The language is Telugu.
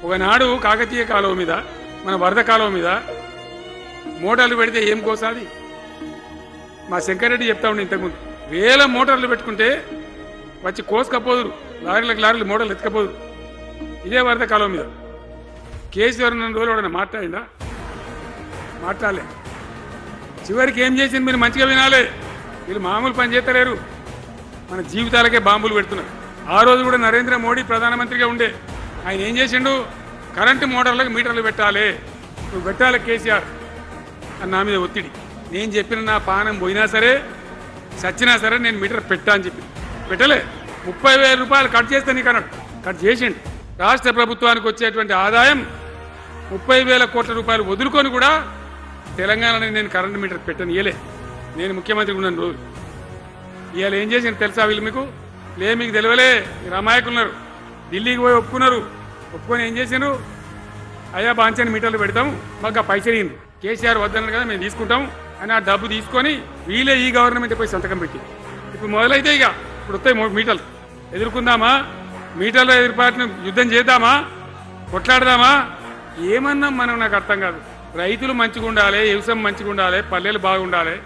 ఒకనాడు కాకతీయ కాలువ మీద మన వరద కాలువ మీద మోటార్లు పెడితే ఏం కోసాది? మా శంకరెడ్డి చెప్తా ఉండే ఇంతకుముందు, వేల మోటార్లు పెట్టుకుంటే వచ్చి కోసుకపోదురు, లారీలకు లారీలు మోటార్లు ఎత్తుకపోదురు. ఇదే వరద కాలువ మీద కేసీఆర్ 2 రోజులు వాడన్నా మాట్లాడిందా? మాట్లాడలే. చివరికి ఏం చేసింది మీరు మంచిగా వినాలి. వీళ్ళు మామూలు పని చేస్తలేరు, మన జీవితాలకే బాంబులు పెడుతున్నారు. ఆ రోజు కూడా నరేంద్ర మోడీ ప్రధానమంత్రిగా ఉండే ఆయన ఏం చేసిండు? కరెంటు మోటార్లకు మీటర్లు పెట్టాలి, నువ్వు పెట్టాలి కేసీఆర్ అని నా మీద ఒత్తిడి. నేను చెప్పిన నా పానం పోయినా సరే చచ్చినా సరే నేను మీటర్ పెట్టా అని చెప్పి పెట్టలే. 30,000 రూపాయలు కట్ చేస్తే నీకు అన్నాడు, కట్ చేసిండు. రాష్ట్ర ప్రభుత్వానికి వచ్చేటువంటి ఆదాయం 30,000 కోట్ల రూపాయలు వదులుకొని కూడా తెలంగాణలో నేను కరెంటు మీటర్ పెట్టను ఇయలే. నేను ముఖ్యమంత్రి ఉన్నాను రోజు. ఇవాళ ఏం చేసిండు తెలుసా వీళ్ళు? మీకు తెలియలే, మీరు అమాయకులున్నారు. ఢిల్లీకి పోయి ఒప్పుకున్నారు, ఒప్పుకొని ఏం చేసిండ్రు? అయ్యా బాంచని మీటర్లు పెడతాం, మాకు ఆ పైసలు ఇయ్యండి, కేసీఆర్ వద్దన్నారు కదా మేము తీసుకుంటాం అని ఆ డబ్బు తీసుకొని వీళ్ళే ఈ గవర్నమెంట్ పోయి సంతకం పెట్టి ఇప్పుడు మొదలైతే ఇక ఇప్పుడు వస్తాయి మీటర్లు. ఎదుర్కొందామా? మీటర్ల ఎదురుపాటును యుద్ధం చేద్దామా? కొట్లాడదామా? ఏమన్నా మనం నాకు అర్థం కాదు. రైతులు మంచిగా ఉండాలి, వ్యవసాయం మంచిగా ఉండాలి, పల్లెలు బాగుండాలి.